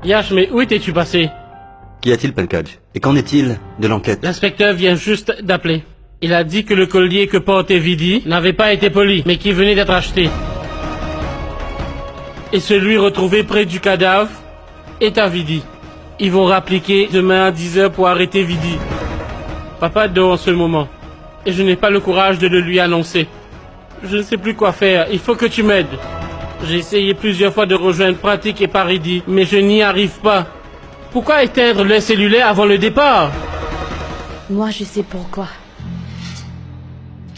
Yash, mais où étais-tu passé? Qu'y a-t-il, Pankaj? Et qu'en est-il de l'enquête? L'inspecteur vient juste d'appeler. Il a dit que le collier que portait Vidi n'avait pas été poli, mais qu'il venait d'être acheté. Et celui retrouvé près du cadavre est à Vidi. Ils vont rappliquer demain à 10h pour arrêter Vidi. Papa dort en ce moment. Et je n'ai pas le courage de le lui annoncer. Je ne sais plus quoi faire. Il faut que tu m'aides. J'ai essayé plusieurs fois de rejoindre Pratik et Paridi, mais je n'y arrive pas. Pourquoi éteindre les cellulaires avant le départ? Moi, je sais pourquoi.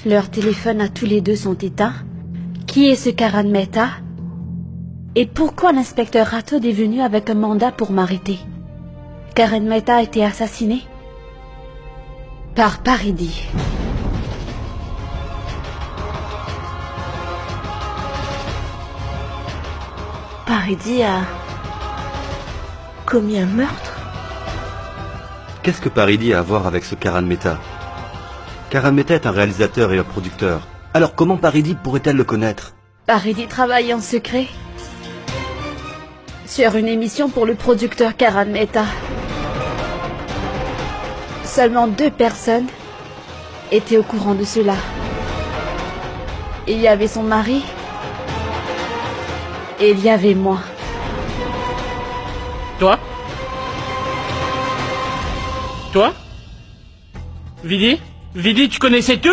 Leurs téléphones à tous les deux sont éteints. Qui est ce Karan Mehta? Et pourquoi l'inspecteur Rathod est venu avec un mandat pour m'arrêter? Karan Mehta a été assassiné par Paridi. Paridi a commis un meurtre? Qu'est-ce que Paridi a à voir avec ce Karan Mehta? Karan Mehta est un réalisateur et un producteur. Alors comment Paridi pourrait-elle le connaître? Paridi travaille en secret sur une émission pour le producteur Karan Mehta. Seulement 2 personnes étaient au courant de cela. Il y avait son mari et il y avait moi. Toi? Toi? Vidi? Vidi, tu connaissais tout?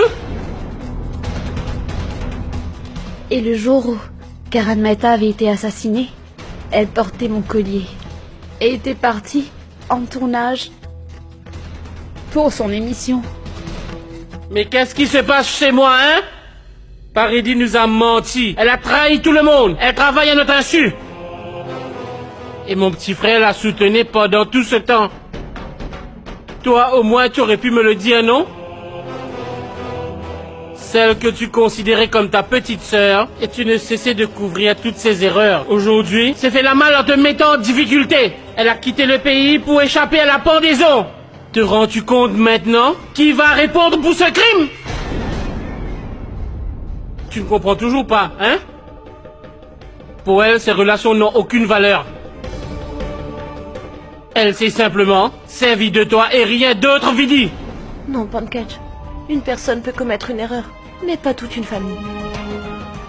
Et le jour où Karan Mehta avait été assassiné, elle portait mon collier et était partie en tournage pour son émission. Mais qu'est-ce qui se passe chez moi, hein? Paridi nous a menti. Elle a trahi tout le monde. Elle travaille à notre insu. Et mon petit frère la soutenait pendant tout ce temps. Toi, au moins, tu aurais pu me le dire, non? Celle que tu considérais comme ta petite sœur, et tu ne cessais de couvrir toutes ses erreurs. Aujourd'hui, s'est fait la malle en te mettant en difficulté. Elle a quitté le pays pour échapper à la pendaison. Te rends-tu compte maintenant? Qui va répondre pour ce crime? Tu ne comprends toujours pas, hein? Pour elle, ces relations n'ont aucune valeur. Elle s'est simplement servie de toi et rien d'autre, Vidi. Non, Pankaj. Une personne peut commettre une erreur, mais pas toute une famille.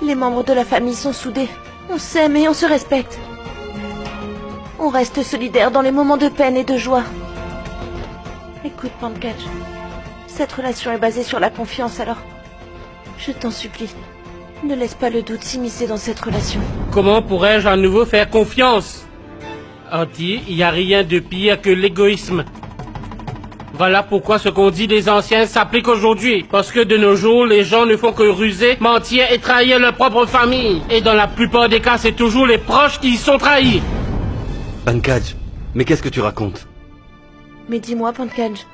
Les membres de la famille sont soudés. On s'aime et on se respecte. On reste solidaires dans les moments de peine et de joie. Écoute, Pankaj. Cette relation est basée sur la confiance, alors... Je t'en supplie, ne laisse pas le doute s'immiscer dans cette relation. Comment pourrais-je à nouveau faire confiance? Auntie, il n'y a rien de pire que l'égoïsme. Voilà pourquoi ce qu'on dit des anciens s'applique aujourd'hui. Parce que de nos jours, les gens ne font que ruser, mentir et trahir leur propre famille. Et dans la plupart des cas, c'est toujours les proches qui y sont trahis. Pankaj, mais qu'est-ce que tu racontes? Mais dis-moi, Pankaj,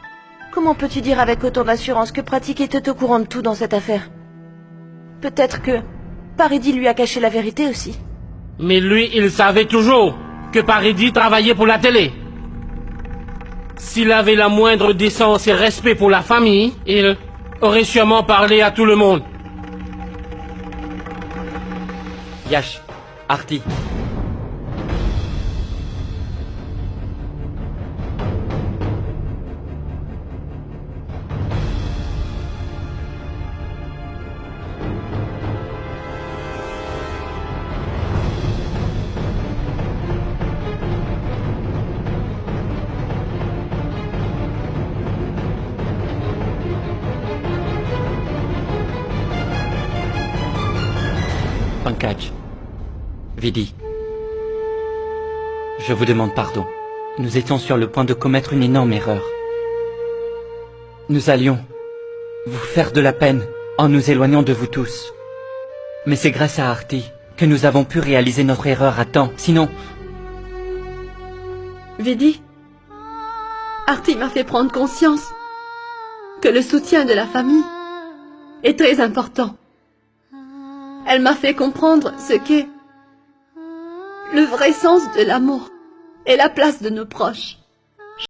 comment peux-tu dire avec autant d'assurance que Pratik était au courant de tout dans cette affaire? Peut-être que Paridi lui a caché la vérité aussi. Mais lui, il savait toujours que Paridi travaillait pour la télé. S'il avait la moindre décence et respect pour la famille, il aurait sûrement parlé à tout le monde. Yash, Arti. Pankaj, Vidi, je vous demande pardon. Nous étions sur le point de commettre une énorme erreur. Nous allions vous faire de la peine en nous éloignant de vous tous. Mais c'est grâce à Arti que nous avons pu réaliser notre erreur à temps. Sinon... Vidi, Arti m'a fait prendre conscience que le soutien de la famille est très important. Elle m'a fait comprendre ce qu'est le vrai sens de l'amour et la place de nos proches.